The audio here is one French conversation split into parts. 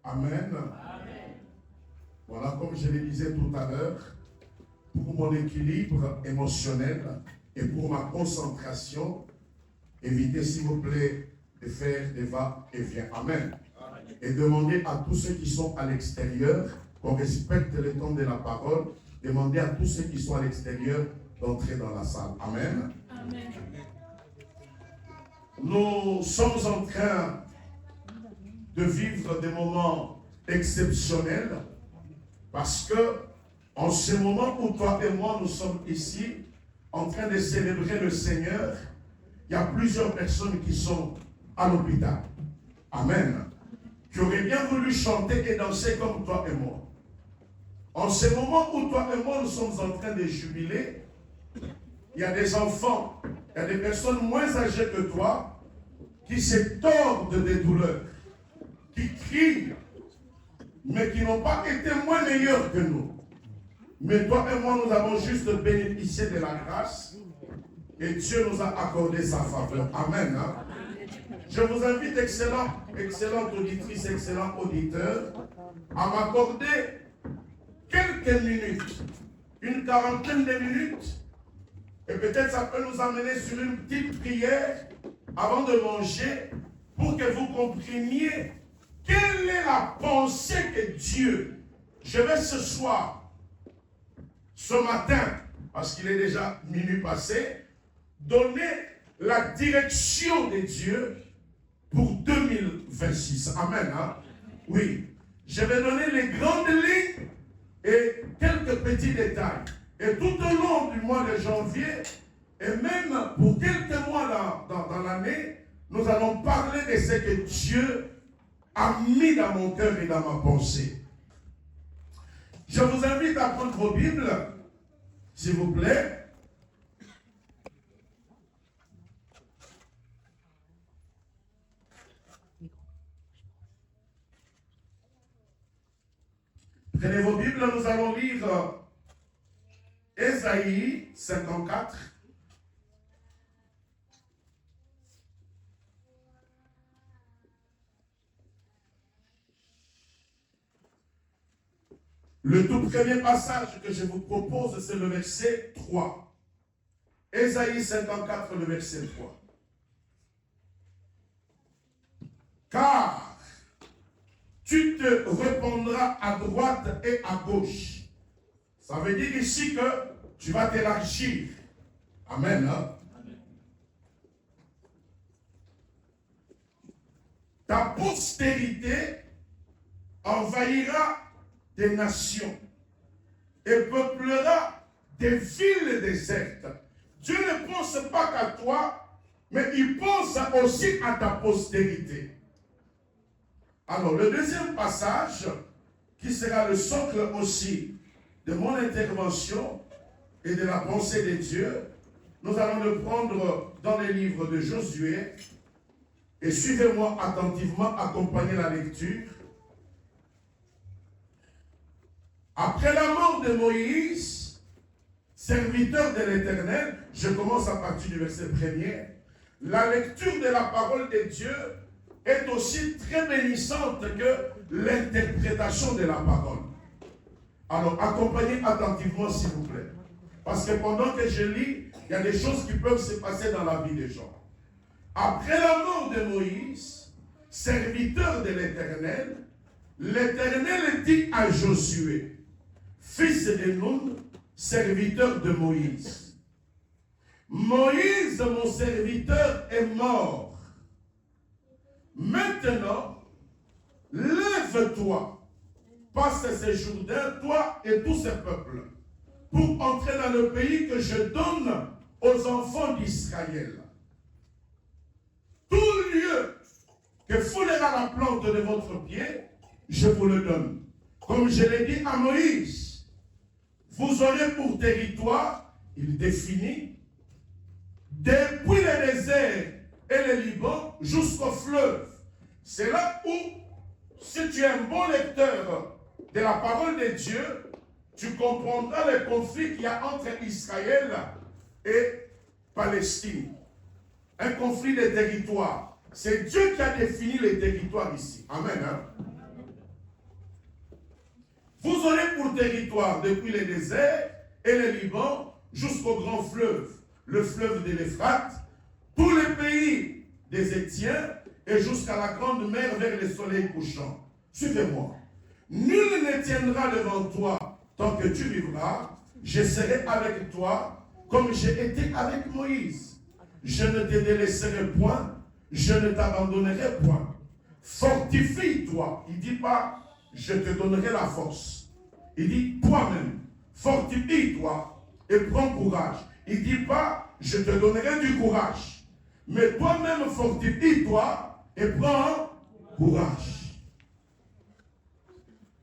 Amen. Voilà, comme je le disais tout à l'heure, pour mon équilibre émotionnel et pour ma concentration, évitez s'il vous plaît de faire des va-et-vient. Amen. Et demandez à tous ceux qui sont à l'extérieur qu'on respecte le temps de la parole. Demandez à tous ceux qui sont à l'extérieur d'entrer dans la salle. Amen. Amen. Nous sommes en train de vivre des moments exceptionnels parce que en ce moment où toi et moi nous sommes ici en train de célébrer le Seigneur, il y a plusieurs personnes qui sont à l'hôpital. Amen. Qui auraient bien voulu chanter et danser comme toi et moi. En ce moment où toi et moi nous sommes en train de jubiler, il y a des enfants, il y a des personnes moins âgées que toi qui se tordent des douleurs, qui crient, mais qui n'ont pas été moins meilleurs que nous. Mais toi et moi, nous avons juste bénéficié de la grâce et Dieu nous a accordé sa faveur. Amen. Hein? Je vous invite, excellente auditrice, excellent auditeur, à m'accorder quelques minutes, une quarantaine de minutes, et peut-être ça peut nous amener sur une petite prière avant de manger pour que vous compreniez quelle est la pensée que Dieu, je vais ce soir, ce matin, parce qu'il est déjà minuit passé, donner la direction de Dieu pour 2026. Amen. Hein? Oui. Je vais donner les grandes lignes et quelques petits détails. Et tout au long du mois de janvier, et même pour quelques mois dans l'année, nous allons parler de ce que Dieu a mis dans mon cœur et dans ma pensée. Je vous invite à prendre vos Bibles, s'il vous plaît. Prenez vos Bibles, nous allons lire Ésaïe 54. Le tout premier passage que je vous propose, c'est le verset 3. Ésaïe 54, le verset 3. Car tu te répandras à droite et à gauche. Ça veut dire ici que tu vas t'élargir. Amen. Hein? Amen. Ta postérité envahira des nations et peuplera des villes désertes. Dieu ne pense pas qu'à toi, mais il pense aussi à ta postérité. Alors, le deuxième passage, qui sera le socle aussi de mon intervention et de la pensée de Dieu, nous allons le prendre dans les livres de Josué. Et suivez-moi attentivement, accompagnez la lecture. Après la mort de Moïse, serviteur de l'Éternel, je commence à partir du verset 1er, la lecture de la parole de Dieu est aussi très bénissante que l'interprétation de la parole. Alors, accompagnez attentivement, s'il vous plaît. Parce que pendant que je lis, il y a des choses qui peuvent se passer dans la vie des gens. Après la mort de Moïse, serviteur de l'Éternel, l'Éternel dit à Josué, fils de Nun, serviteur de Moïse, Moïse, mon serviteur, est mort. Maintenant, lève-toi, passe ces Jourdain, toi et tous ces peuples, pour entrer dans le pays que je donne aux enfants d'Israël. Tout lieu que foulera la plante de votre pied, je vous le donne. Comme je l'ai dit à Moïse, vous aurez pour territoire, il définit, depuis le désert et le Liban jusqu'au fleuve. C'est là où, si tu es un bon lecteur de la parole de Dieu, tu comprendras le conflit qu'il y a entre Israël et Palestine. Un conflit de territoire. c'est Dieu qui a défini les territoires ici. Amen. Hein? Vous aurez pour territoire depuis les déserts et le Liban jusqu'au grand fleuve, le fleuve de l'Euphrate, tous les pays des Étiens et jusqu'à la grande mer vers le soleil couchant. Suivez-moi. Nul ne tiendra devant toi tant que tu vivras. Je serai avec toi comme j'ai été avec Moïse. Je ne te délaisserai point, je ne t'abandonnerai point. Fortifie-toi. Il ne dit pas, je te donnerai la force. Il dit, toi-même, fortifie-toi et prends courage. Il ne dit pas, je te donnerai du courage. Mais toi-même, fortifie-toi et prends courage.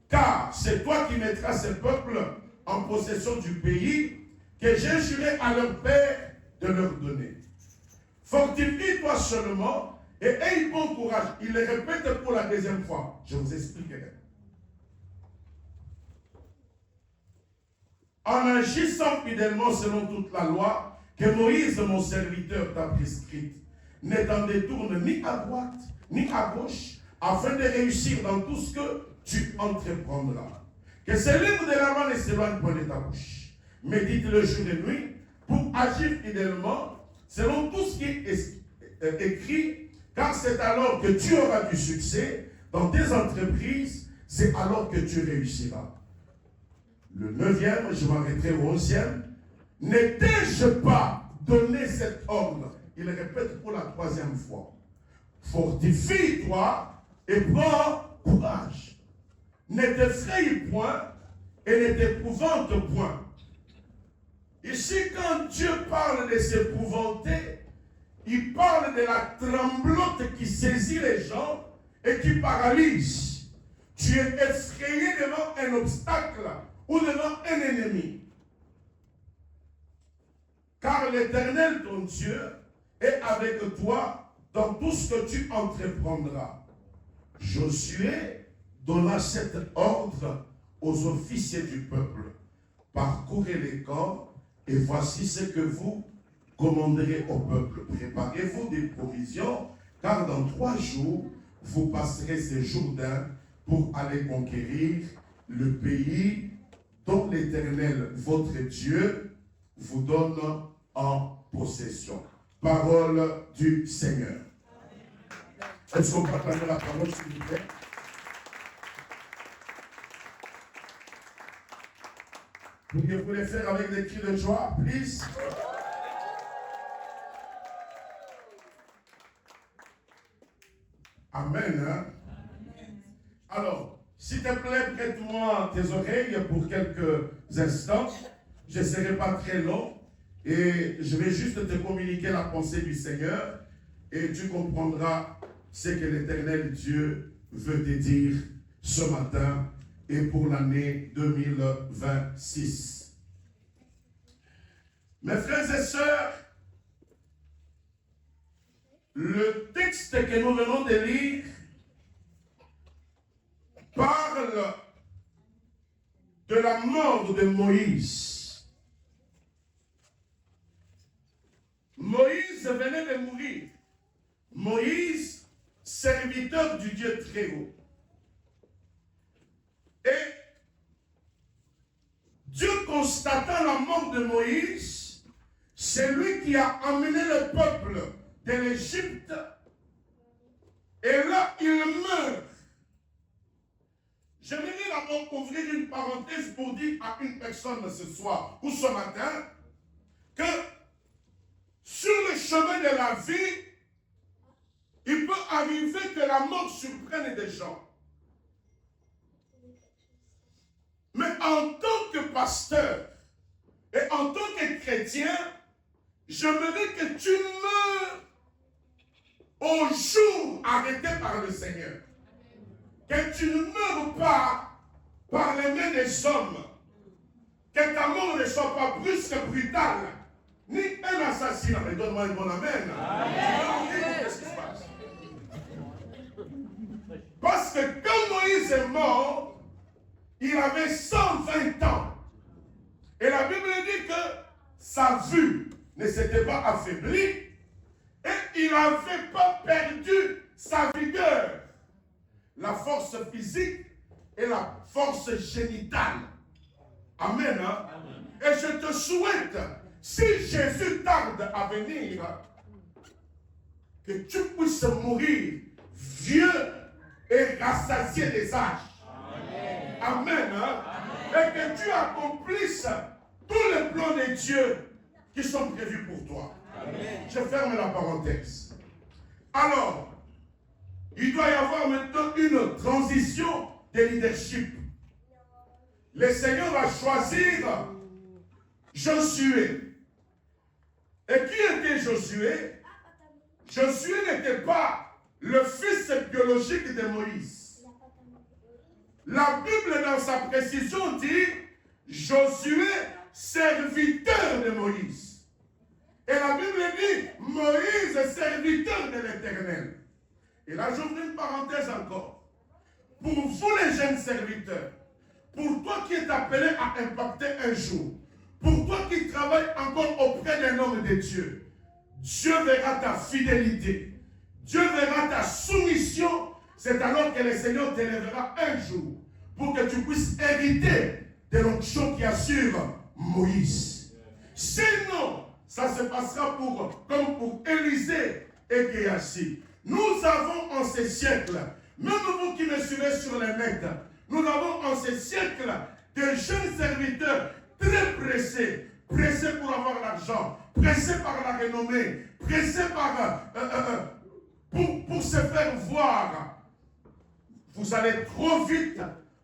Car c'est toi qui mettras ces peuples en possession du pays que j'ai juré à leur père de leur donner. Fortifie-toi seulement et aie bon courage. Il le répète pour la deuxième fois. Je vous expliquerai. En agissant fidèlement selon toute la loi que Moïse, mon serviteur, t'a prescrite, ne t'en détourne ni à droite ni à gauche, afin de réussir dans tout ce que tu entreprendras. Que ce livre de la loi ne s'éloigne point de ta bouche. Médite le jour et nuit pour agir fidèlement selon tout ce qui est écrit, car c'est alors que tu auras du succès dans tes entreprises, c'est alors que tu réussiras. Le 9e, je m'arrêterai au 11e. Ne t'ai-je pas donné cet ordre? Il répète pour la 3e fois. Fortifie-toi et prends courage. Ne t'effraie point et ne t'épouvante point. Ici, quand Dieu parle de s'épouvanter, il parle de la tremblote qui saisit les gens et qui paralyse. Tu es effrayé devant un obstacle ou devant un ennemi. Car l'Éternel, ton Dieu, est avec toi dans tout ce que tu entreprendras. Josué donna cet ordre aux officiers du peuple. Parcourez les camps et voici ce que vous commanderez au peuple. Préparez-vous des provisions, car dans 3 jours, vous passerez ce Jourdain pour aller conquérir le pays dont l'Éternel, votre Dieu, vous donne en possession. Parole du Seigneur. Est-ce qu'on peut acclamer la parole, s'il vous plaît? Pourriez-vous les faire avec des cris de joie, please? Amen. Hein? Alors, s'il te plaît, prête-moi tes oreilles pour quelques instants. Je ne serai pas très long et je vais juste te communiquer la pensée du Seigneur et tu comprendras ce que l'Éternel Dieu veut te dire ce matin et pour l'année 2026. Mes frères et sœurs, le texte que nous venons de lire parle de la mort de Moïse. Moïse venait de mourir. Moïse, serviteur du Dieu très haut. Et Dieu, constatant la mort de Moïse, c'est lui qui a amené le peuple de l'Égypte. Et là, il meurt. J'aimerais d'abord ouvrir une parenthèse pour dire à une personne ce soir ou ce matin que sur le chemin de la vie, il peut arriver que la mort surprenne des gens. Mais en tant que pasteur et en tant que chrétien, j'aimerais que tu meurs au jour arrêté par le Seigneur. Que tu ne meurs pas par les mains des hommes. Que ta mort ne soit pas brusque, brutale, ni un assassinat. Mais donne-moi un bon amen. Qu'est-ce qui se passe? Parce que quand Moïse est mort, il avait 120 ans. Et la Bible dit que sa vue ne s'était pas affaiblie. Et il n'avait pas perdu sa vigueur. La force physique et la force génitale. Amen. Hein? Amen. Et je te souhaite, si Jésus tarde à venir, que tu puisses mourir vieux et rassasié des âges. Amen. Amen. Hein? Amen. Et que tu accomplisses tous les plans de Dieu qui sont prévus pour toi. Amen. Je ferme la parenthèse. Alors, il doit y avoir maintenant une transition de leadership. Le Seigneur va choisir Josué. Et qui était Josué? Josué n'était pas le fils biologique de Moïse. La Bible, dans sa précision, dit Josué, serviteur de Moïse. Et la Bible dit Moïse, serviteur de l'Éternel. Et là, j'ouvre une parenthèse encore. Pour vous, les jeunes serviteurs, pour toi qui es appelé à impacter un jour, pour toi qui travailles encore auprès d'un homme de Dieu, Dieu verra ta fidélité, Dieu verra ta soumission. C'est alors que le Seigneur t'élèvera un jour pour que tu puisses hériter de l'onction qui assure Moïse. Sinon, ça se passera comme pour Élisée et Géasi. Nous avons en ces siècles, même vous qui me suivez sur les net, nous avons en ces siècles des jeunes serviteurs très pressés, pressés pour avoir l'argent, pressés par la renommée, pressés pour se faire voir. Vous allez trop vite,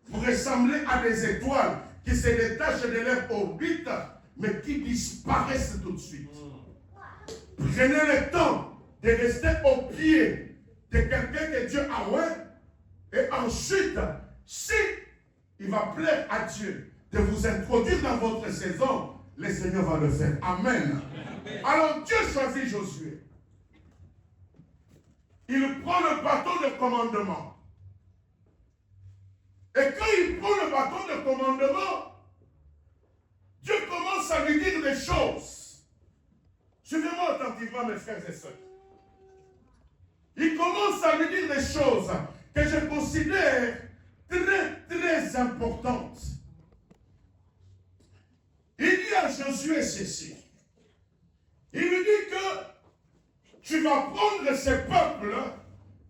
vous ressemblez à des étoiles qui se détachent de leur orbite, mais qui disparaissent tout de suite. Prenez le temps de rester au pied de quelqu'un que Dieu a oint, et ensuite, si il va plaire à Dieu de vous introduire dans votre saison, le Seigneur va le faire. Amen. Amen. Alors Dieu choisit Josué. Il prend le bâton de commandement. Et quand il prend le bâton de commandement, Dieu commence à lui dire des choses. Suivez-moi attentivement, mes frères et sœurs. Il commence à lui dire des choses que je considère très, très importantes. Il dit à Josué ceci. Il lui dit que tu vas prendre ce peuple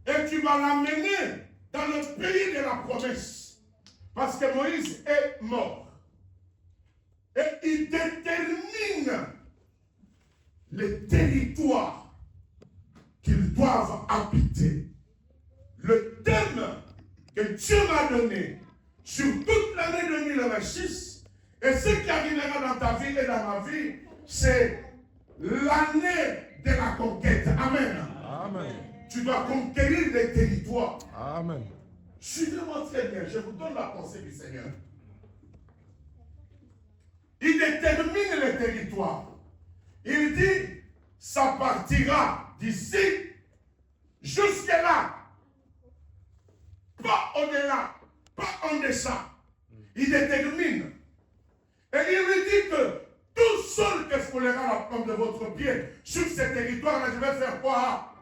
et tu vas l'amener dans le pays de la promesse. Parce que Moïse est mort. Et il détermine les territoires qu'ils doivent habiter. Le thème que Dieu m'a donné sur toute l'année 2026 et ce qui arrivera dans ta vie et dans ma vie, c'est l'année de la conquête. Amen. Amen. Tu dois conquérir les territoires. Amen. Suivez-moi très bien, je vous donne la pensée du Seigneur. Il détermine les territoires. Il dit, ça partira d'ici jusqu'à là. Pas au-delà, pas en deçà. Il détermine. Et il lui dit que tout seul que foulera la plante de votre pied sur ces territoires-là, je vais faire quoi?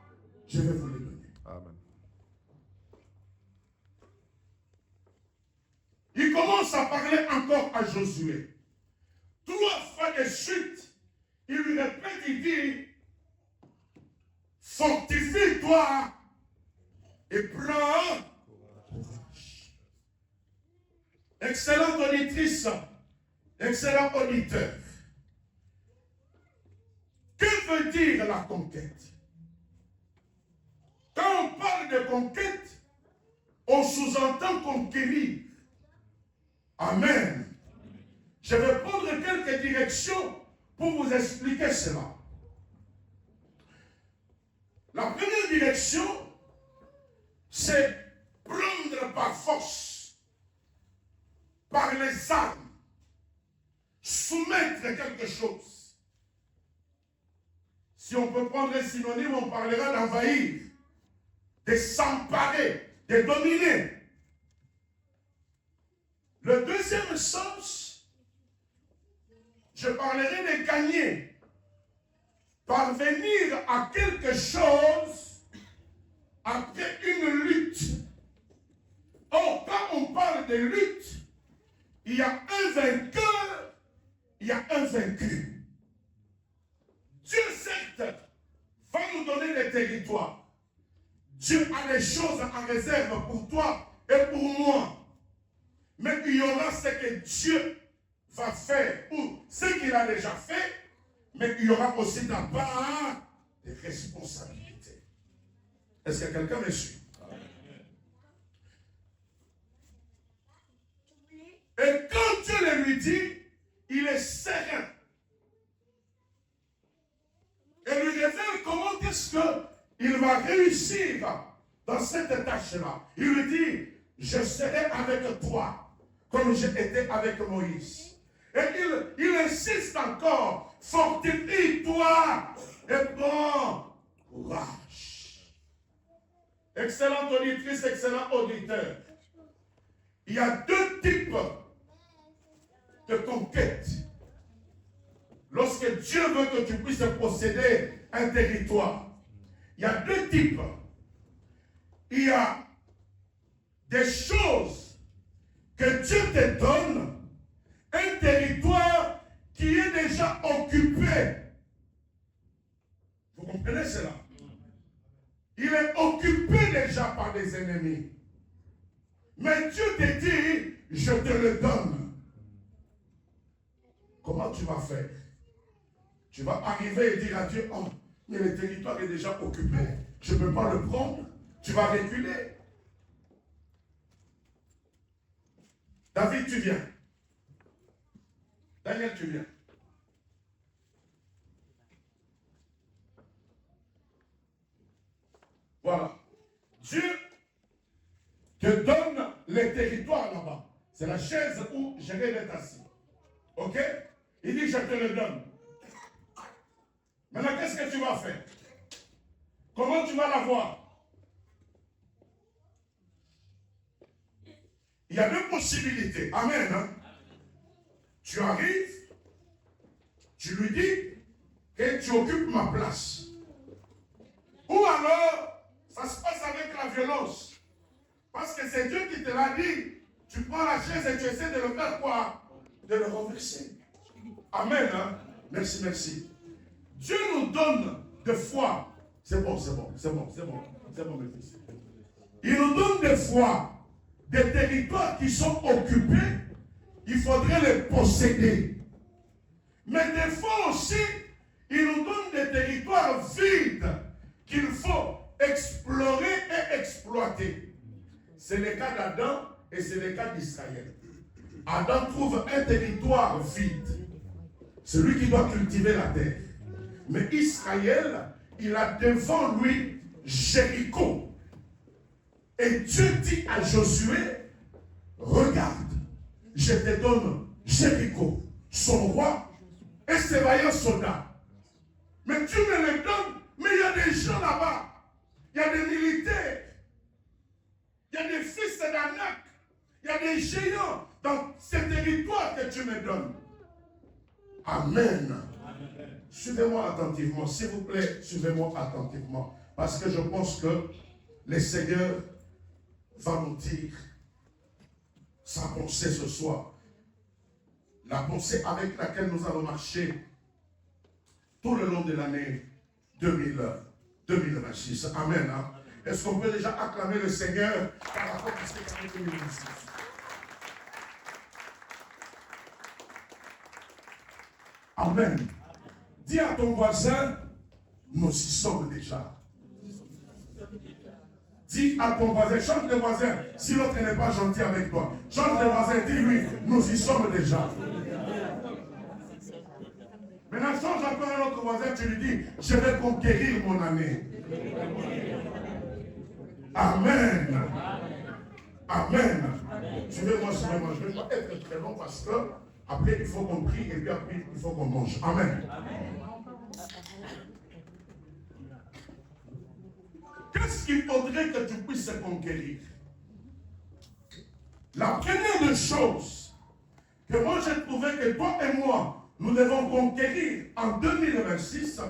Je vais vous les donner. Amen. Il commence à parler encore à Josué. 3 fois de suite, il lui répète, il dit, fortifie-toi et prends courage. Excellente auditrice, excellent auditeur. Que veut dire la conquête? Quand on parle de conquête, on sous-entend conquérir. Amen. Je vais prendre quelques directions pour vous expliquer cela. La première direction, c'est prendre par force, par les armes, soumettre quelque chose. Si on peut prendre un synonyme, on parlera d'envahir, de s'emparer, de dominer. Le deuxième sens, je parlerai de gagner. parvenir à quelque chose après une lutte. Or, quand on parle de lutte, il y a un vainqueur, il y a un vaincu. Dieu, certes, va nous donner des territoires. Dieu a des choses en réserve pour toi et pour moi. Mais il y aura ce que Dieu va faire ou ce qu'il a déjà fait, mais il y aura aussi ta part de responsabilité. Est-ce que quelqu'un me suit? Et quand Dieu le lui dit, il est serein. Et lui révèle comment est-ce qu'il va réussir dans cette tâche-là. Il lui dit, je serai avec toi, comme j'ai été avec Moïse. Et il insiste encore, fortifie-toi et prends courage. Excellente auditrice, excellent auditeur. Il y a deux types de conquête. Lorsque Dieu veut que tu puisses posséder un territoire, il y a deux types. Il y a des choses que Dieu te donne, un territoire qui est déjà occupé. Vous comprenez cela? Il est occupé déjà par des ennemis. Mais Dieu te dit, je te le donne. Comment tu vas faire? Tu vas arriver et dire à Dieu, oh, mais le territoire est déjà occupé. Je ne peux pas le prendre. Tu vas reculer. David, tu viens. Daniel, tu viens. Voilà. Dieu te donne les territoires là-bas. C'est la chaise où je vais être assis. Ok? Il dit, je te le donne. Maintenant, qu'est-ce que tu vas faire? Comment tu vas l'avoir? Il y a deux possibilités. Amen. Hein? Tu arrives, tu lui dis que tu occupes ma place. Ou alors, ça se passe avec la violence. Parce que c'est Dieu qui te l'a dit. Tu prends la chaise et tu essaies de le faire quoi? De le renverser. Amen. Hein? Merci, merci. Dieu nous donne des fois. C'est bon, mes fils. Il nous donne des fois des territoires qui sont occupés. Il faudrait les posséder. Mais des fois aussi, il nous donne des territoires vides qu'il faut explorer et exploiter. C'est le cas d'Adam et c'est le cas d'Israël. Adam trouve un territoire vide. C'est lui qui doit cultiver la terre. Mais Israël, il a devant lui Jéricho. Et Dieu dit à Josué, regarde, je te donne Jéricho, son roi et ses vaillants soldats. Mais tu me les donnes, mais il y a des gens là-bas. Il y a des militaires. Il y a des fils d'Anak. Il y a des géants dans ces territoires que tu me donnes. Amen. Suivez-moi attentivement, s'il vous plaît, suivez-moi attentivement. Parce que je pense que le Seigneur va nous dire sa pensée ce soir. La pensée avec laquelle nous allons marcher tout le long de l'année 2026. Amen. Hein? Est-ce qu'on peut déjà acclamer le Seigneur par rapport à cette année 2026? Amen. Dis à ton voisin, nous y sommes déjà. Dis à ton voisin, chante le voisin, si l'autre n'est pas gentil avec toi. Chante le voisin, dis-lui, nous y sommes déjà. Maintenant, change encore un autre voisin, tu lui dis, je vais conquérir mon année. Amen. Amen. Suivez-moi, suivez-moi. Je ne vais pas être très long parce que après il faut qu'on prie et puis après il faut qu'on mange. Amen. Qu'est-ce qu'il faudrait que tu puisses conquérir? La première des choses que moi j'ai trouvé que toi et moi, nous devons conquérir en 2026,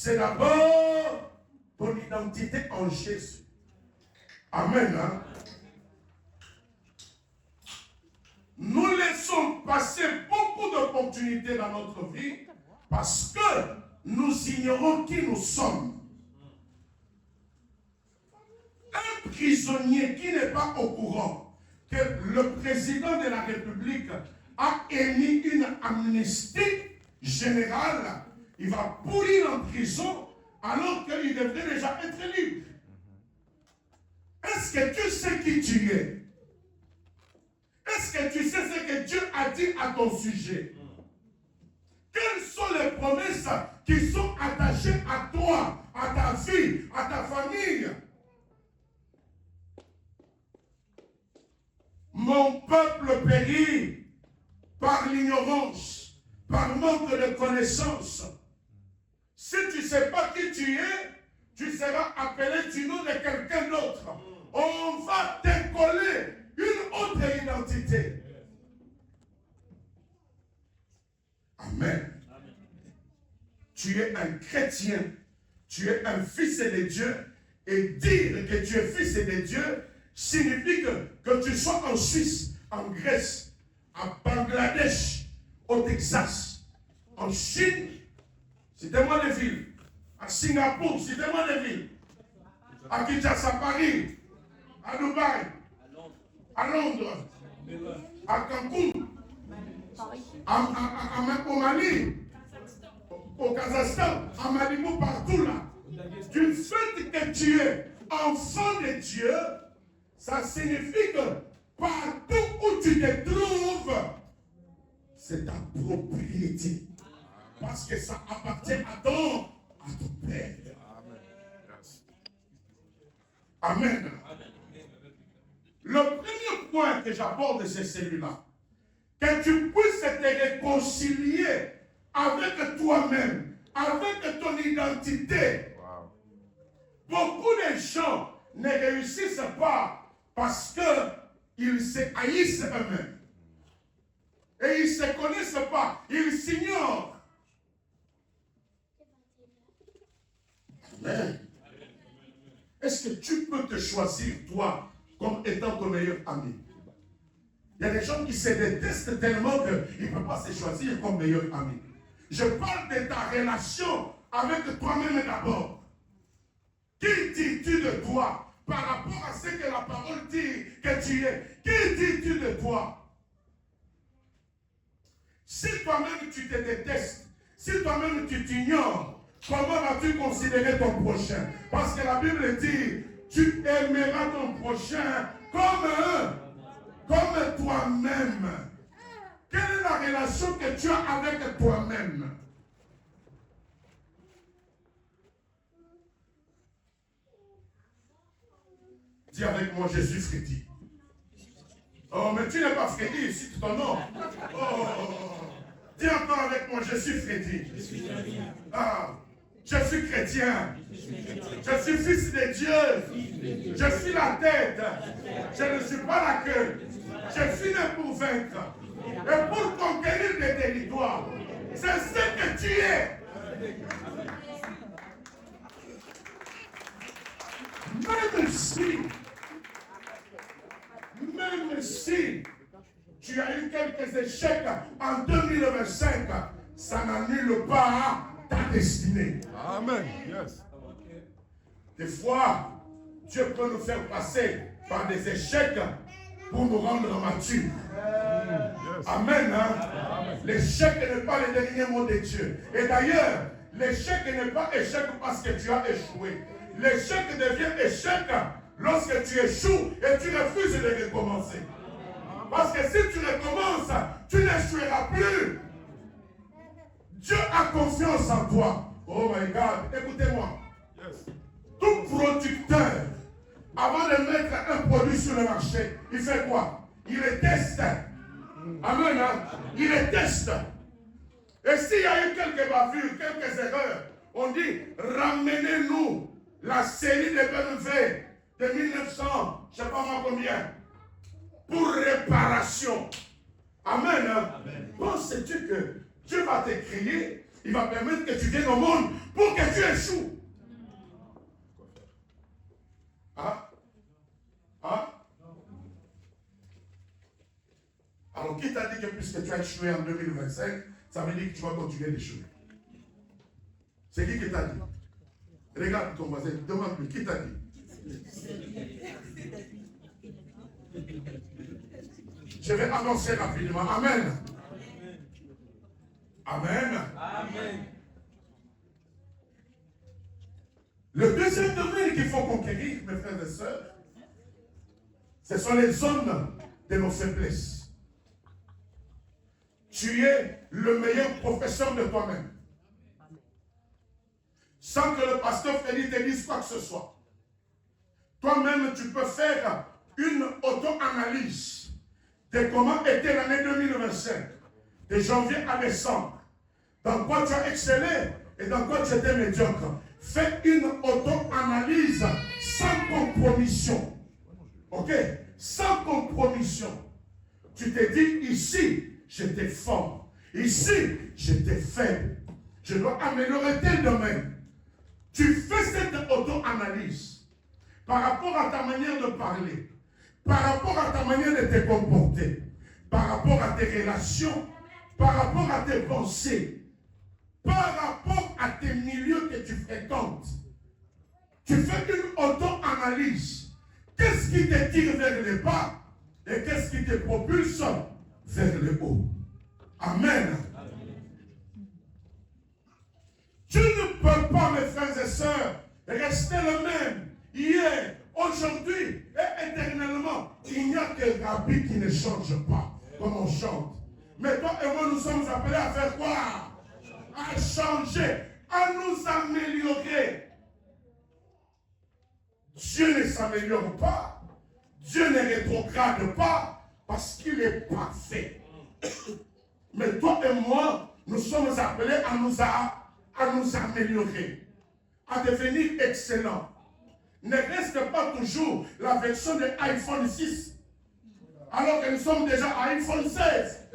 c'est d'abord ton identité en Jésus. Amen. Hein? Nous laissons passer beaucoup d'opportunités dans notre vie parce que nous ignorons qui nous sommes. Un prisonnier qui n'est pas au courant que le président de la République a émis une amnistie générale, il va pourrir en prison alors qu'il devrait déjà être libre. Est-ce que tu sais qui tu es? Est-ce que tu sais ce que Dieu a dit à ton sujet? Quelles sont les promesses qui sont attachées à toi, à ta vie, à ta famille? Mon peuple périt par l'ignorance, par manque de connaissance. Si tu ne sais pas qui tu es, tu seras appelé du nom de quelqu'un d'autre. On va te coller une autre identité. Amen. Amen. Tu es un chrétien, tu es un fils de Dieu, et dire que tu es fils de Dieu signifie que tu sois en Suisse, en Grèce, à Bangladesh, au Texas, en Chine, citez-moi des villes, à Singapour, citez-moi des villes, à Kinshasa, Paris, à Dubaï, à Londres, à Cancun, au Mali, au Kazakhstan, à Malibu, partout là. Du fait que tu es enfant de Dieu, ça signifie que partout où tu te trouves, c'est ta propriété. Parce que ça appartient à ton Père. Amen. Le premier point que j'aborde, c'est celui-là. Que tu puisses te réconcilier avec toi-même, avec ton identité. Wow. Beaucoup de gens ne réussissent pas parce qu'ils se haïssent eux-mêmes. Et ils ne se connaissent pas, ils s'ignorent. Amen. Est-ce que tu peux te choisir, toi, comme étant ton meilleur ami? Il y a des gens qui se détestent tellement qu'ils ne peuvent pas se choisir comme meilleur ami. Je parle de ta relation avec toi-même d'abord. Qui dis-tu de toi par rapport à ce que la parole dit que tu es? Qui dis-tu de toi? Si toi-même tu te détestes, si toi-même tu t'ignores, comment vas-tu considérer ton prochain? Parce que la Bible dit, tu aimeras ton prochain comme toi-même. Quelle est la relation que tu as avec toi-même? Dis avec moi, je suis Freddy. Oh, mais tu n'es pas Freddy ici, c'est ton nom. Oh, dis encore avec moi, je suis Freddy. Ah, je suis chrétien. Je suis fils de Dieu. Je suis la tête. Je ne suis pas la queue. Je suis né pour vaincre. Et pour conquérir des territoires. C'est ce que tu es. Même si tu as eu quelques échecs en 2025, ça n'annule pas ta destinée. Amen. Yes. Des fois, Dieu peut nous faire passer par des échecs pour nous rendre matures. Yes. Amen. Hein? L'échec n'est pas le dernier mot de Dieu. Et d'ailleurs, l'échec n'est pas échec parce que tu as échoué. L'échec devient échec lorsque tu échoues et tu refuses de recommencer. Parce que si tu recommences, tu n'échoueras plus. Dieu a confiance en toi. Oh my God, écoutez-moi. Yes. Tout producteur, avant de mettre un produit sur le marché, il fait quoi? Il le teste. Amen. Hein? Il le teste. Et s'il y a eu quelques bavures, quelques erreurs, on dit, ramenez-nous la série de BMW de 1900, je ne sais pas moi combien, pour réparation. Amen. Hein? Amen. Penses-tu que Dieu va te crier Il va permettre que tu viennes au monde pour que tu échoues. Ah? Ah? Alors, qui t'a dit que puisque tu as échoué en 2025, ça veut dire que tu vas continuer d'échouer? C'est qui t'a dit? Regarde ton voisin, demande-lui, qui t'a dit? Je vais annoncer rapidement. Amen. Amen. Amen. Le deuxième domaine qu'il faut conquérir, mes frères et sœurs, ce sont les zones de nos faiblesses. Tu es le meilleur professeur de toi-même. Sans que le pasteur Félix te dise quoi que ce soit. Toi-même, tu peux faire une auto-analyse de comment était l'année 2025, de janvier à décembre. Dans quoi tu as excellé et dans quoi tu étais médiocre. Fais une auto-analyse sans compromission. Ok? Sans compromission. Tu te dis, ici, j'étais fort. Ici, j'étais faible. Je dois améliorer tel domaine. Tu fais cette auto-analyse par rapport à ta manière de parler, par rapport à ta manière de te comporter, par rapport à tes relations, par rapport à tes pensées, par rapport à tes milieux que tu fréquentes. Tu fais une auto-analyse. Qu'est-ce qui te tire vers le bas et qu'est-ce qui te propulse vers le haut? Amen. Tu ne peux pas, mes frères et sœurs, rester le même hier, aujourd'hui et éternellement. Il n'y a que Rabbi qui ne change pas, comme on chante. Mais toi et moi, nous sommes appelés à faire quoi? À changer, à nous améliorer. Dieu ne s'améliore pas. Dieu ne rétrograde pas parce qu'il est parfait. Mais toi et moi, nous sommes appelés à nous améliorer, à devenir excellents. Ne reste pas toujours la version de iPhone 6, alors que nous sommes déjà à iPhone 16.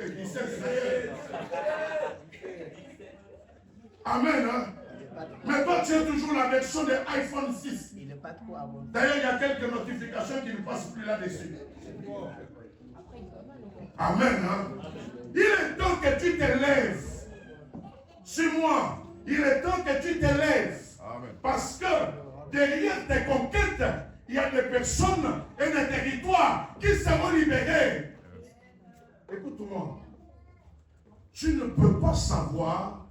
Amen. Hein? Mais toi, tu es toujours la version de iPhone 6. D'ailleurs, il y a quelques notifications qui ne passent plus là-dessus. Amen. Hein? Il est temps que tu te lèves. Suis-moi. Il est temps que tu te lèves. Parce que derrière tes conquêtes, il y a des personnes et des territoires qui seront libérés. Écoute-moi. Tu ne peux pas savoir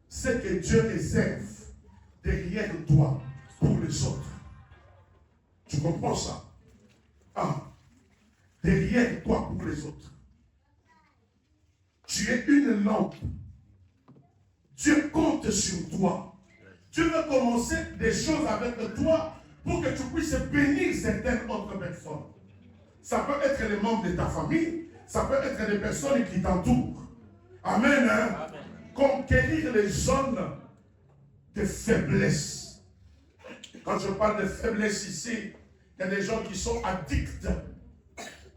ce que Dieu réserve derrière toi pour les autres. Tu comprends ça? Ah. Derrière toi pour les autres. Tu es une lampe. Dieu compte sur toi. Dieu veut commencer des choses avec toi pour que tu puisses bénir certaines autres personnes. Ça peut être les membres de ta famille, ça peut être les personnes qui t'entourent. Amen. Hein? Amen. Conquérir les zones de faiblesse. Quand je parle de faiblesse ici, il y a des gens qui sont addicts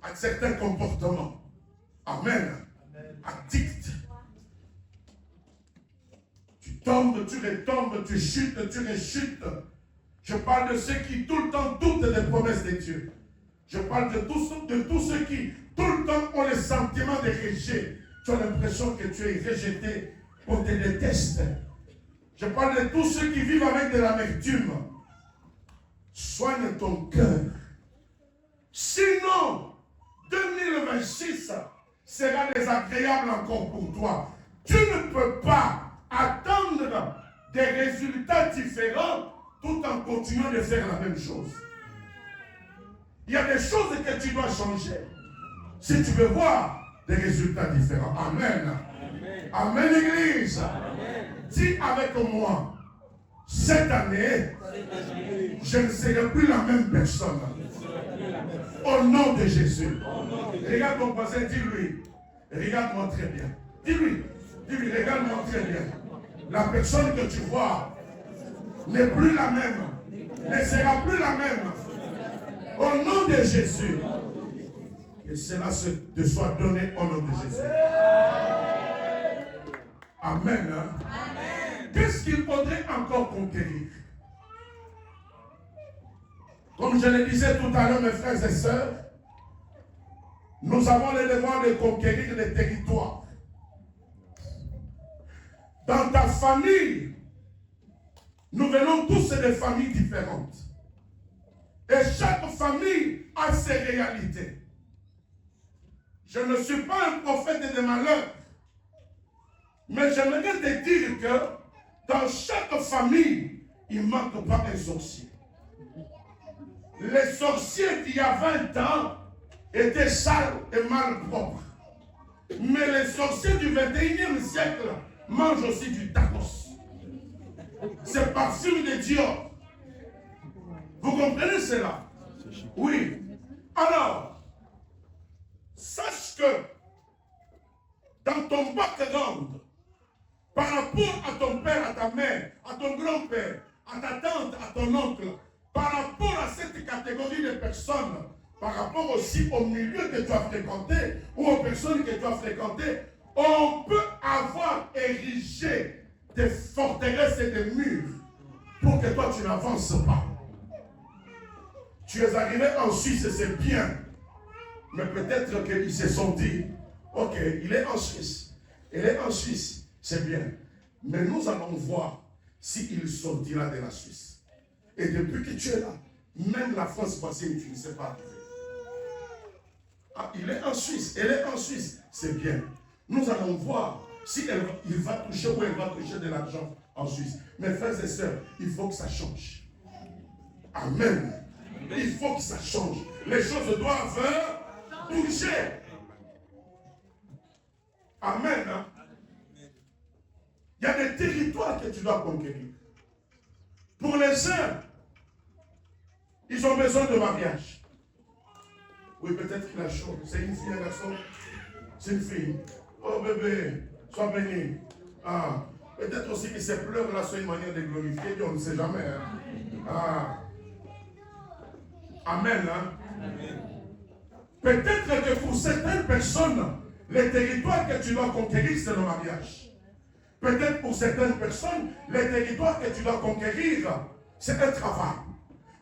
à certains comportements. Amen. Amen. Addicts. Tu tombes, tu retombes, tu chutes, tu rechutes. Je parle de ceux qui tout le temps doutent des promesses de Dieu. Je parle de tous ceux qui tout le temps ont le sentiment de rejet. Tu as l'impression que tu es rejeté, qu'on te déteste. Je parle de tous ceux qui vivent avec de l'amertume. Soigne ton cœur. Sinon, 2026 sera désagréable encore pour toi. Tu ne peux pas attendre des résultats différents tout en continuant de faire la même chose. Il y a des choses que tu dois changer si tu veux voir des résultats différents. Amen. Amen, Amen Église. Amen. Dis avec moi, cette année, je ne serai plus la même personne. Au nom de Jésus. Regarde ton voisin, dis-lui. Regarde-moi très bien. Dis-lui, regarde-moi très bien. La personne que tu vois n'est plus la même. Ne sera plus la même. Au nom de Jésus. Que cela te soit donné au nom de Jésus. Amen. Hein? Qu'est-ce qu'il faudrait encore conquérir? Comme je le disais tout à l'heure, mes frères et sœurs, nous avons le devoir de conquérir les territoires. Dans ta famille, nous venons tous de familles différentes. Et chaque famille a ses réalités. Je ne suis pas un prophète de malheur. Mais j'aimerais te dire que dans chaque famille, il ne manque pas un sorcier. Les sorciers d'il y a 20 ans étaient sales et mal propres. Mais les sorciers du 21e siècle mangent aussi du tacos. C'est parfum de Dior. Vous comprenez cela? Oui. Alors, sache que dans ton background, par rapport à ton père, à ta mère, à ton grand-père, à ta tante, à ton oncle, par rapport à cette catégorie de personnes, par rapport aussi au milieu que tu as fréquenté ou aux personnes que tu as fréquentées, on peut avoir érigé des forteresses et des murs pour que toi tu n'avances pas. Tu es arrivé en Suisse et c'est bien, mais peut-être qu'ils se sont dit, ok, il est en Suisse, il est en Suisse, c'est bien, mais nous allons voir s'il sortira de la Suisse. Et depuis que tu es là, même la France voisine, tu ne sais pas arriver. Ah, il est en Suisse, elle est en Suisse, c'est bien. Nous allons voir si il va toucher ou elle va toucher de l'argent en Suisse. Mes frères et sœurs, il faut que ça change. Amen. Il faut que ça change. Les choses doivent bouger. Amen. Hein? Il y a des territoires que tu dois conquérir. Pour les uns, ils ont besoin de mariage. Oui, peut-être qu'il a chaud. C'est une fille, un garçon. C'est une fille. Oh bébé, sois béni. Ah, peut-être aussi que ces pleurs-là sont une manière de glorifier Dieu, on ne sait jamais. Hein? Ah. Amen. Hein? Peut-être que pour certaines personnes, les territoires que tu dois conquérir, c'est le mariage. Peut-être pour certaines personnes, les territoires que tu dois conquérir, c'est un travail.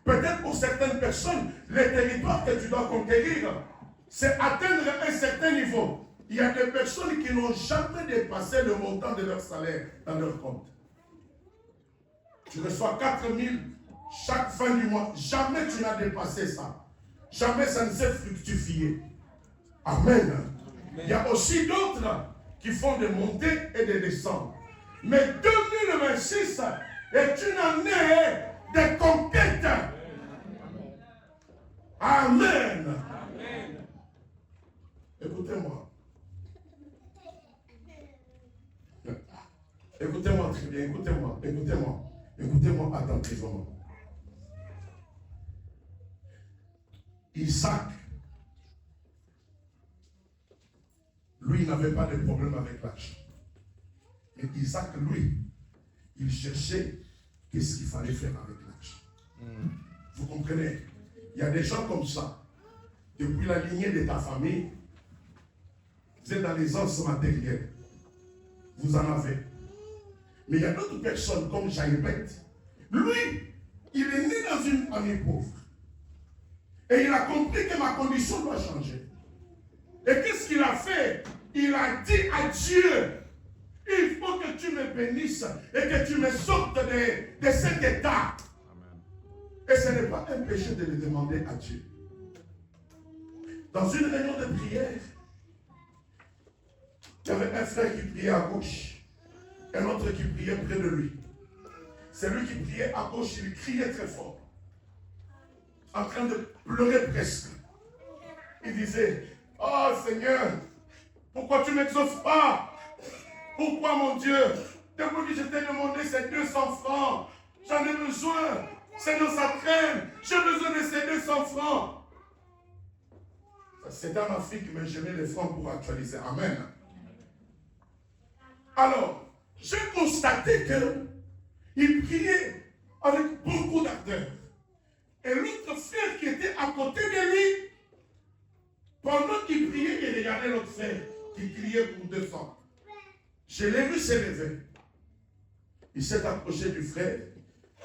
Peut-être pour certaines personnes, les territoires que tu dois conquérir, c'est atteindre un certain niveau. Il y a des personnes qui n'ont jamais dépassé le montant de leur salaire dans leur compte. Tu reçois 4 000 chaque fin du mois. Jamais tu n'as dépassé ça. Jamais ça ne s'est fructifié. Amen. Il y a aussi d'autres qui font des montées et des descentes. Mais 2026 est une année de conquête. Amen. Écoutez-moi. Écoutez-moi très bien, écoutez-moi attentivement. Isaac, lui, n'avait pas de problème avec l'argent. Mais Isaac, lui, il cherchait qu'est-ce qu'il fallait faire avec l'argent. Vous comprenez? Il y a des gens comme ça. Depuis la lignée de ta famille, vous êtes dans l'aisance matérielle. Vous en avez. Mais il y a d'autres personnes comme Jaïbet. Lui, il est né dans une famille pauvre. Et il a compris que ma condition doit changer. Et qu'est-ce qu'il a fait? Il a dit à Dieu, il faut que tu me bénisses et que tu me sortes de cet état. Amen. Et ce n'est pas un péché de le demander à Dieu. Dans une réunion de prière, il y avait un frère qui priait à gauche, un autre qui priait près de lui. Celui qui priait à gauche, il criait très fort, en train de pleurer presque. Il disait, oh Seigneur, pourquoi tu ne m'exauces pas? Pourquoi mon Dieu? Depuis que je t'ai demandé ces 200 francs, j'en ai besoin. Seigneur, ça traîne. J'ai besoin de ces 200 francs. C'est en Afrique, mais je mets les francs pour actualiser. Amen. Alors, j'ai constaté qu'il priait avec beaucoup d'ardeur. Et l'autre frère qui était à côté de lui, pendant qu'il priait, il regardait l'autre frère qui criait pour 200. Je l'ai vu s'élever. Il s'est approché du frère.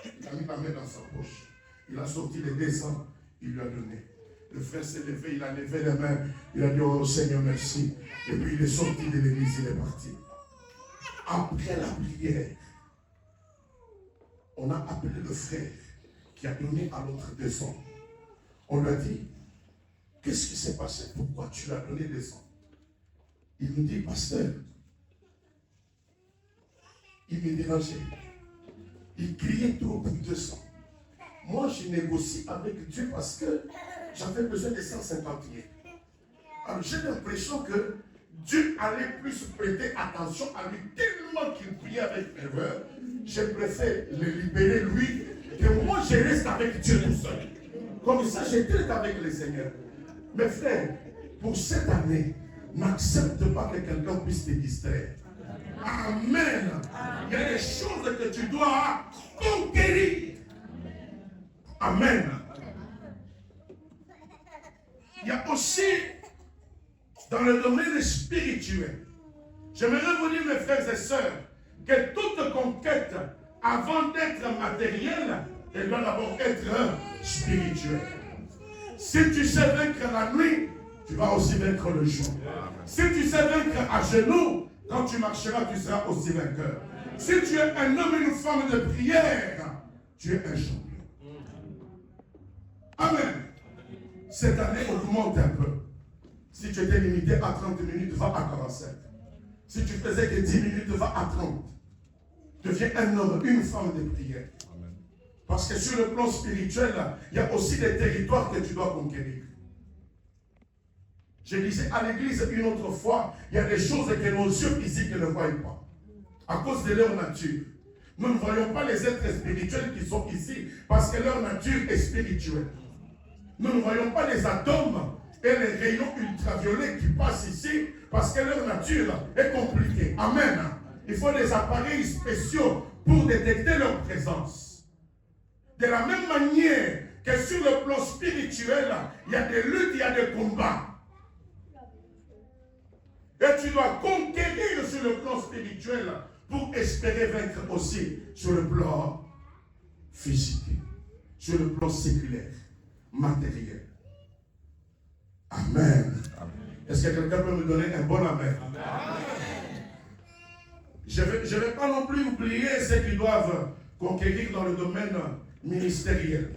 Il a mis la main dans sa poche. Il a sorti les 200. Il lui a donné. Le frère s'est levé. Il a levé les mains. Il a dit, oh Seigneur, merci. Et puis il est sorti de l'église. Il est parti. Après la prière, on a appelé le frère qui a donné à l'autre 200. On lui a dit, qu'est-ce qui s'est passé? Pourquoi tu lui as donné 200? Il nous dit, pasteur, il me dérangeait. Il criait trop pour 200. Moi, je négocie avec Dieu parce que j'avais besoin de 150 000. Alors, j'ai l'impression que Dieu allait plus prêter attention à lui tellement qu'il priait avec ferveur. Je préfère le libérer lui que moi, je reste avec Dieu tout seul. Comme ça, je traite avec le Seigneur. Mes frères, pour cette année, n'accepte pas que quelqu'un puisse te distraire. Amen. Il y a des choses que tu dois conquérir. Amen. Il y a aussi dans le domaine spirituel. J'aimerais vous dire, mes frères et sœurs, que toute conquête, avant d'être matérielle, elle doit d'abord être spirituelle. Si tu sais vaincre la nuit, tu vas aussi vaincre le jour. Si tu sais vaincre à genoux, quand tu marcheras, tu seras aussi vainqueur. Si tu es un homme et une femme de prière, tu es un champion. Amen. Cette année, augmente un peu. Si tu étais limité à 30 minutes, va à 45. Si tu faisais que 10 minutes, va à 30. Deviens un homme, une femme de prière. Parce que sur le plan spirituel, il y a aussi des territoires que tu dois conquérir. Je disais à l'église une autre fois, il y a des choses que nos yeux physiques ne voient pas. À cause de leur nature. Nous ne voyons pas les êtres spirituels qui sont ici parce que leur nature est spirituelle. Nous ne voyons pas les atomes et les rayons ultraviolets qui passent ici parce que leur nature est compliquée. Amen. Il faut des appareils spéciaux pour détecter leur présence. De la même manière que sur le plan spirituel, il y a des luttes, il y a des combats. Et tu dois conquérir sur le plan spirituel pour espérer vaincre aussi sur le plan physique, sur le plan séculaire, matériel. Amen. Est-ce que quelqu'un peut me donner un bon amen? Je ne vais pas non plus oublier ceux qui doivent conquérir dans le domaine ministériel.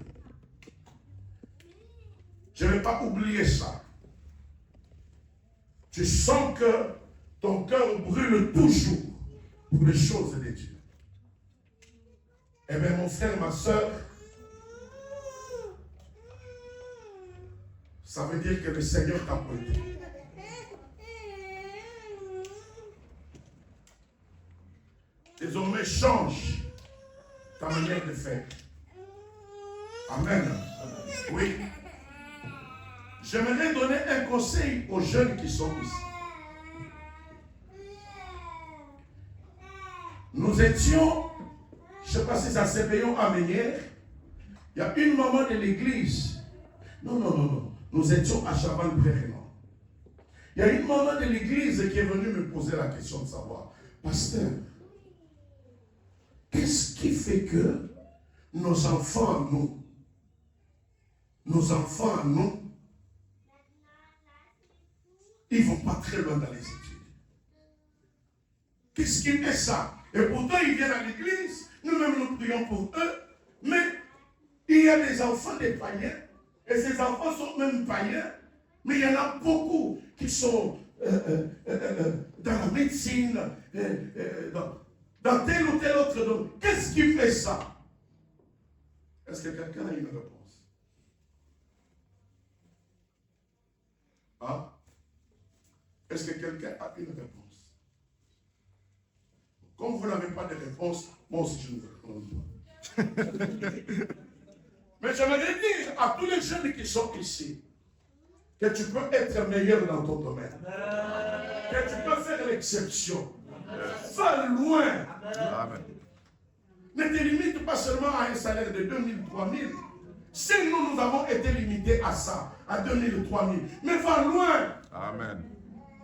Je ne vais pas oublier ça. Tu sens que ton cœur brûle toujours pour les choses de Dieu. Eh bien, mon frère, ma soeur, ça veut dire que le Seigneur t'a pointé. Désormais, change ta manière de faire. Amen. Oui. J'aimerais donner un conseil aux jeunes qui sont ici. Nous étions, je ne sais pas si ça s'est payé à Ménière, il y a une maman de l'église. Non. Nous étions à Chavannes-Prérément. Il y a une maman de l'église qui est venue me poser la question de savoir, pasteur, qu'est-ce qui fait que nos enfants, nous, ils ne vont pas très loin dans les études? Qu'est-ce qui fait ça? Et pourtant, ils viennent à l'église, nous-mêmes nous prions pour eux, mais il y a des enfants des païens, et ces enfants sont même païens, mais il y en a beaucoup qui sont dans la médecine, dans tel ou tel autre domaine. Qu'est-ce qui fait ça? Est-ce que quelqu'un a une réponse? Hein? Est-ce que quelqu'un a une réponse? Comme vous n'avez pas de réponse, moi aussi je ne veux pas. Mais j'aimerais dire à tous les jeunes qui sont ici que tu peux être meilleur dans ton domaine. Que tu peux faire l'exception. Va loin. Amen. Ne te limite pas seulement à un salaire de 2 000, 3 000. Si nous avons été limités à ça, à 2 000, 3 000. Mais va loin. Amen.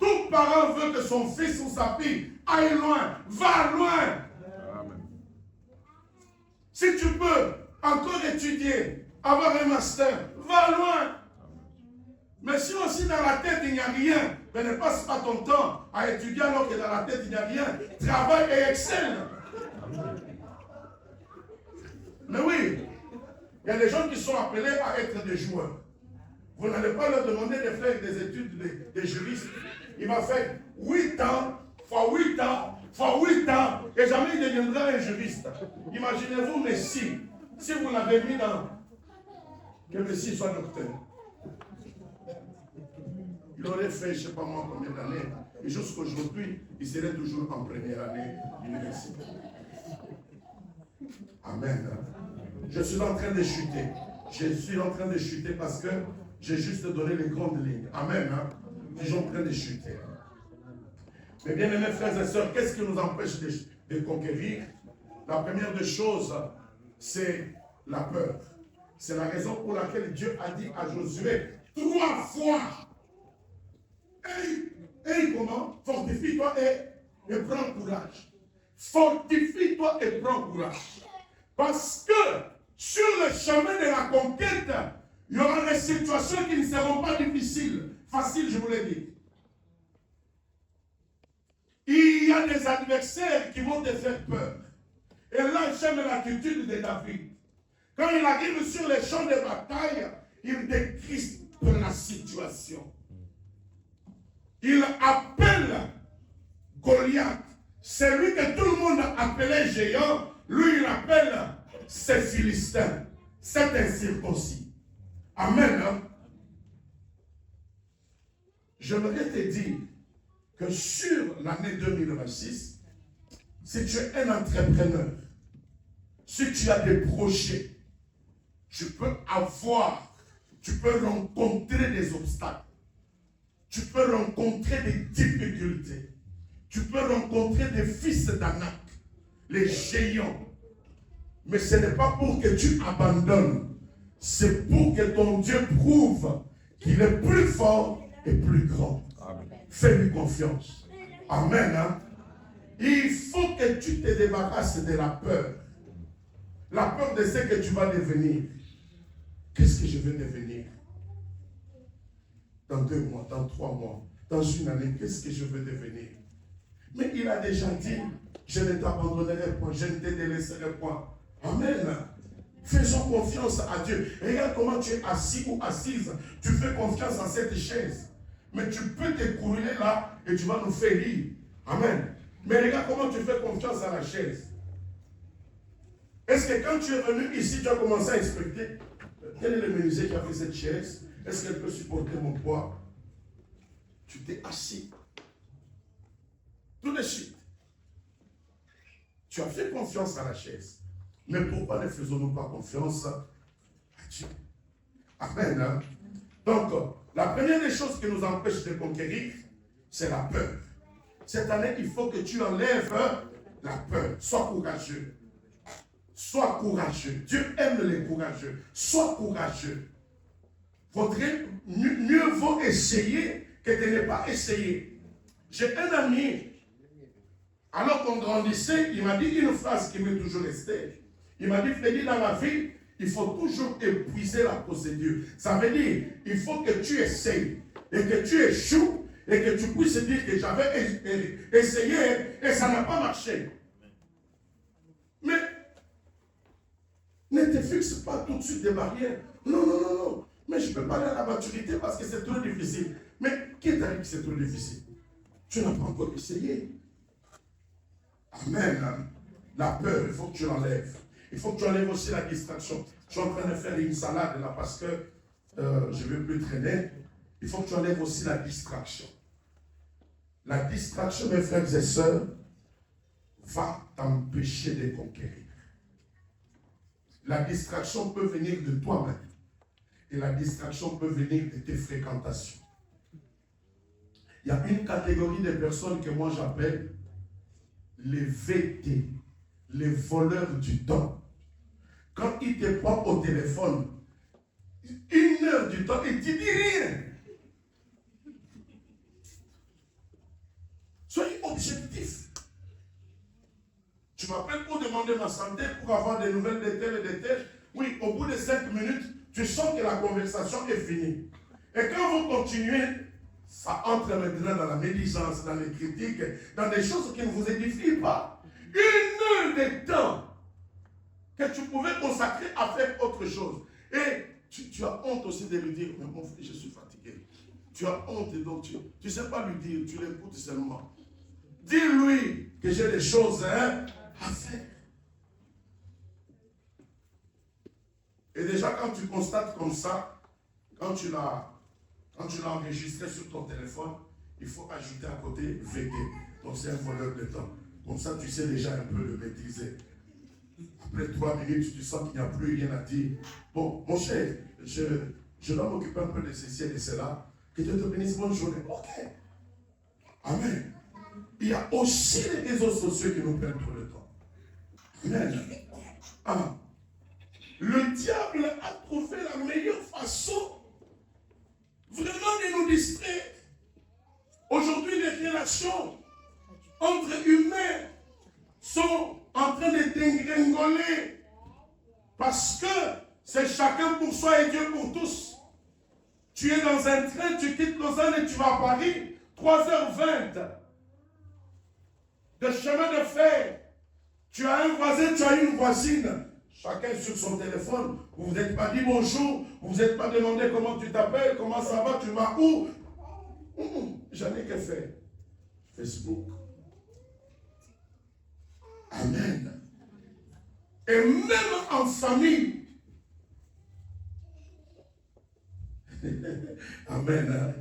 Tout parent veut que son fils ou sa fille aille loin, va loin. Amen. Si tu peux encore étudier, avoir un master, va loin. Mais si aussi dans la tête il n'y a rien, ben ne passe pas ton temps à étudier alors que dans la tête il n'y a rien. Travaille et excelle. Mais oui, il y a des gens qui sont appelés à être des joueurs. Vous n'allez pas leur demander de faire des études de juristes. Il va faire 8 ans, fois 8 ans, fois 8 ans, et jamais il deviendra un juriste. Imaginez-vous Messi, si vous l'avez mis dans... Que Messi soit docteur. Il aurait fait, je ne sais pas moi combien d'années, et jusqu'aujourd'hui, il serait toujours en première année d'université. Amen. Je suis en train de chuter. Je suis en train de chuter parce que j'ai juste donné les grandes lignes. Amen. Je suis en train de chuter. Mais bien aimés frères et sœurs, qu'est-ce qui nous empêche de conquérir? La première des choses, c'est la peur. C'est la raison pour laquelle Dieu a dit à Josué 3 fois. Et comment? Fortifie-toi et prends courage. Fortifie-toi et prends courage. Parce que sur le chemin de la conquête, il y aura des situations qui ne seront pas difficiles. Faciles, je vous l'ai dit. Il y a des adversaires qui vont te faire peur. Et là, j'aime l'attitude de David. Quand il arrive sur les champs de bataille, il décrispe la situation. Il appelle Goliath. Celui que tout le monde appelait géant, lui il appelle ses Philistins. C'est incirconcis. Amen. J'aimerais te dire que sur l'année 2026, si tu es un entrepreneur, si tu as des projets, tu peux rencontrer des obstacles, tu peux rencontrer des difficultés, tu peux rencontrer des fils d'Anak, les géants. Mais ce n'est pas pour que tu abandonnes, c'est pour que ton Dieu prouve qu'il est plus fort et plus grand. Fais-lui confiance. Amen. Il faut que tu te débarrasses de la peur. La peur de ce que tu vas devenir. Qu'est-ce que je vais devenir? Dans 2 mois, dans 3 mois, dans une année, qu'est-ce que je vais devenir? Mais il a déjà dit, je ne t'abandonnerai point, je ne te délaisserai point. Amen. Faisons confiance à Dieu. Regarde comment tu es assis ou assise. Tu fais confiance à cette chaise. Mais tu peux t'écrouler là et tu vas nous faire rire. Amen. Mais regarde comment tu fais confiance à la chaise. Est-ce que quand tu es venu ici, tu as commencé à inspecter quel est le menuisier qui a fait cette chaise? Est-ce qu'elle peut supporter mon poids? Tu t'es assis. Tout de suite. Tu as fait confiance à la chaise. Mais pourquoi ne faisons-nous pas confiance à Dieu? Amen. Donc, la première des choses qui nous empêche de conquérir, c'est la peur. Cette année, il faut que tu enlèves la peur. Sois courageux. Sois courageux. Dieu aime les courageux. Sois courageux. Mieux vaut essayer que de ne pas essayer. J'ai un ami, alors qu'on grandissait, il m'a dit une phrase qui m'est toujours restée. Il m'a dit, Freddy, dans la vie, il faut toujours épuiser la procédure. Ça veut dire, il faut que tu essayes et que tu échoues et que tu puisses dire que j'avais essayé et ça n'a pas marché. Mais ne te fixe pas tout de suite des barrières. Non, non, non, non. Mais je ne peux pas aller à la maturité parce que c'est trop difficile. Mais qui t'a dit que c'est trop difficile? Tu n'as pas encore essayé. Amen. La peur, il faut que tu l'enlèves. Il faut que tu enlèves aussi la distraction. Je suis en train de faire une salade là parce que je ne veux plus traîner. Il faut que tu enlèves aussi la distraction. La distraction, mes frères et sœurs, va t'empêcher de conquérir. La distraction peut venir de toi-même. Et la distraction peut venir de tes fréquentations. Il y a une catégorie de personnes que moi j'appelle les VT, les voleurs du temps. Quand ils te prennent au téléphone, 1 heure du temps, et tu dis rien. demander ma santé, pour avoir des nouvelles de tel et de tel. Oui, au bout de 5 minutes, tu sens que la conversation est finie. Et quand vous continuez, ça entre maintenant dans la médisance, dans les critiques, dans des choses qui ne vous édifient pas. 1 heure de temps que tu pouvais consacrer à faire autre chose. Et tu as honte aussi de lui dire, mais mon frère, je suis fatigué. Tu as honte, donc tu ne sais pas lui dire, tu l'écoutes seulement. Dis-lui que j'ai des choses à faire. Et déjà, quand tu constates comme ça, quand tu l'as enregistré sur ton téléphone, il faut ajouter à côté VT. Donc c'est un voleur de temps. Comme ça, tu sais déjà un peu le maîtriser. Après 3 minutes, tu sens qu'il n'y a plus rien à dire. Bon, mon cher, je dois m'occuper un peu de ceci et de cela. Que Dieu te bénisse, bonne journée. Ok. Amen. Il y a aussi les réseaux sociaux qui nous prennent trop de temps. Amen. Ah. Le diable a trouvé la meilleure façon vraiment de nous distraire. Aujourd'hui, les relations entre humains sont en train de dégringoler parce que c'est chacun pour soi et Dieu pour tous. Tu es dans un train, tu quittes Lausanne et tu vas à Paris, 3h20 de chemin de fer. Tu as un voisin, tu as une voisine. Chacun sur son téléphone. Vous ne vous êtes pas dit bonjour, vous ne vous êtes pas demandé comment tu t'appelles, comment ça va, tu vas où. J'en ai que faire. Facebook. Amen. Et même en famille. Amen.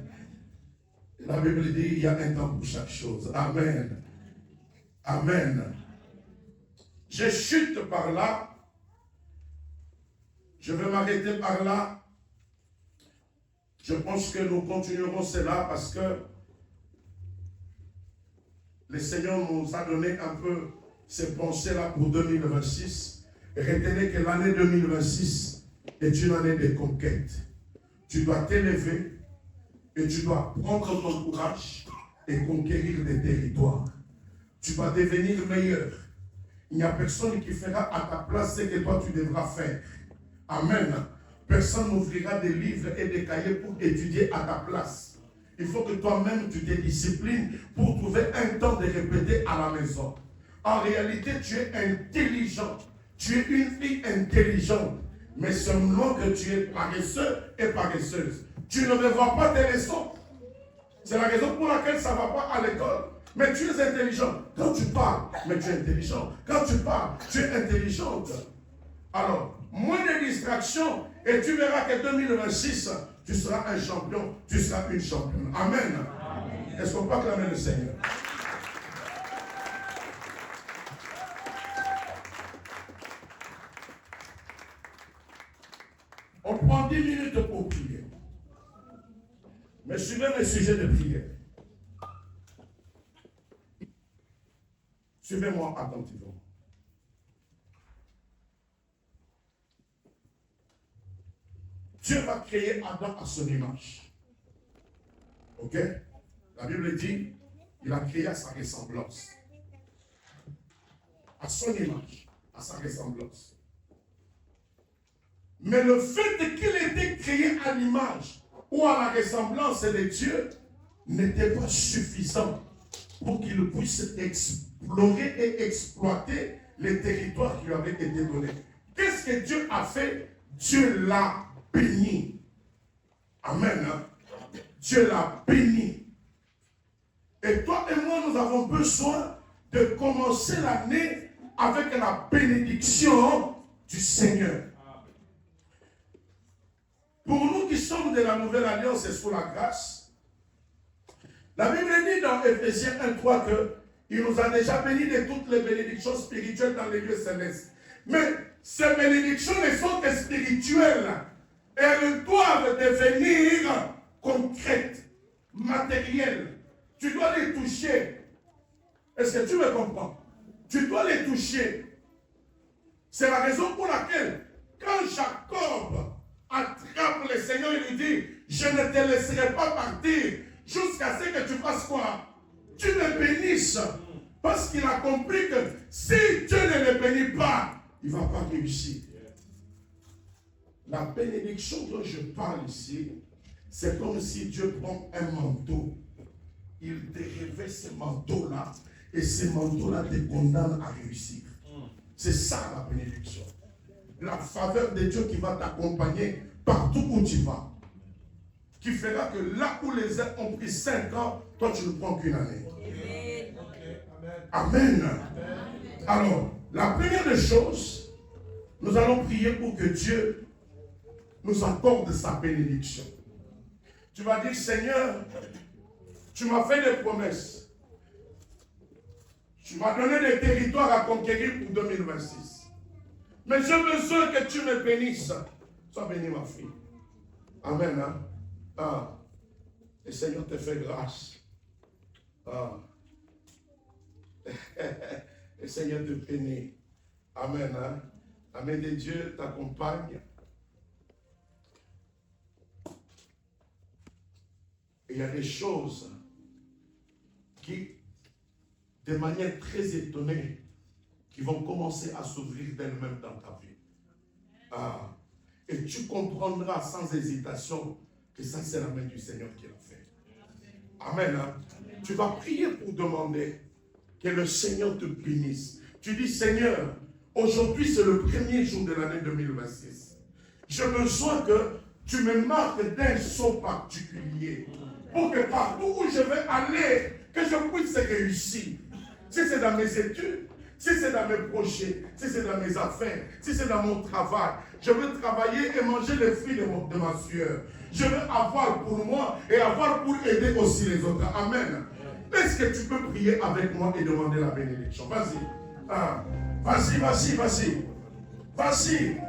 La Bible dit il y a un temps pour chaque chose. Amen. Amen. Je chute par là. Je vais m'arrêter par là. Je pense que nous continuerons cela parce que le Seigneur nous a donné un peu ces pensées-là pour 2026. Retenez que l'année 2026 est une année de conquête. Tu dois t'élever et tu dois prendre ton courage et conquérir des territoires. Tu vas devenir meilleur. Il n'y a personne qui fera à ta place ce que toi tu devras faire. Amen. Personne n'ouvrira des livres et des cahiers pour étudier à ta place. Il faut que toi-même tu te disciplines pour trouver un temps de répéter à la maison. En réalité, tu es intelligent. Tu es une fille intelligente. Mais seulement que tu es paresseux et paresseuse. Tu ne revois pas tes leçons. C'est la raison pour laquelle ça ne va pas à l'école. Mais tu es intelligent. Quand tu parles, mais tu es intelligent. Quand tu parles, tu es intelligente. Alors, moins de distractions et tu verras que 2026, tu seras un champion, tu seras une championne. Amen. Amen. Est-ce qu'on peut acclamer le Seigneur? On prend 10 minutes pour prier. Mais suivez mes sujets de prière. Suivez-moi attentivement. Dieu va créer Adam à son image. Ok? La Bible dit, il a créé à sa ressemblance. À son image, à sa ressemblance. Mais le fait qu'il était créé à l'image ou à la ressemblance de Dieu n'était pas suffisant pour qu'il puisse explorer et exploiter les territoires qui lui avaient été donnés. Qu'est-ce que Dieu a fait? Dieu l'a béni. Amen. Dieu l'a béni. Et toi et moi, nous avons besoin de commencer l'année avec la bénédiction du Seigneur. Pour nous qui sommes de la nouvelle alliance et sous la grâce, la Bible dit dans Ephésiens 1:3 qu'il nous a déjà bénis de toutes les bénédictions spirituelles dans les lieux célestes. Mais ces bénédictions ne sont que spirituelles. Elles doivent devenir concrètes, matérielles. Tu dois les toucher. Est-ce que tu me comprends? Tu dois les toucher. C'est la raison pour laquelle, quand Jacob attrape le Seigneur, il lui dit, je ne te laisserai pas partir jusqu'à ce que tu fasses quoi? Tu me bénisses. Parce qu'il a compris que si Dieu ne le bénit pas, il ne va pas réussir. La bénédiction dont je parle ici, c'est comme si Dieu prend un manteau. Il te revêt ce manteau-là et ce manteau-là te condamne à réussir. C'est ça la bénédiction. La faveur de Dieu qui va t'accompagner partout où tu vas. Qui fera que là où les uns ont pris 5 ans, toi tu ne prends qu'une année. Amen. Alors, la première des choses, nous allons prier pour que Dieu nous accorde sa bénédiction. Tu vas dire, Seigneur, tu m'as fait des promesses. Tu m'as donné des territoires à conquérir pour 2026. Mais j'ai besoin que tu me bénisses. Sois béni, ma fille. Amen. Hein? Ah. Le Seigneur te fait grâce. Ah. Le Seigneur te bénit. Amen. Hein? Amen. De Dieu t'accompagne. Il y a des choses qui, de manière très étonnée, qui vont commencer à s'ouvrir d'elles-mêmes dans ta vie. Ah. Et tu comprendras sans hésitation que ça, c'est la main du Seigneur qui l'a fait. Amen. Hein? Tu vas prier pour demander que le Seigneur te bénisse. Tu dis, Seigneur, aujourd'hui, c'est le premier jour de l'année 2026. J'ai besoin que tu me marques d'un sceau particulier pour que partout où je vais aller, que je puisse réussir. Si c'est dans mes études, si c'est dans mes projets, si c'est dans mes affaires, si c'est dans mon travail, je veux travailler et manger les fruits de ma sueur. Je veux avoir pour moi et avoir pour aider aussi les autres. Amen. Est-ce que tu peux prier avec moi et demander la bénédiction? Vas-y. Ah. Vas-y.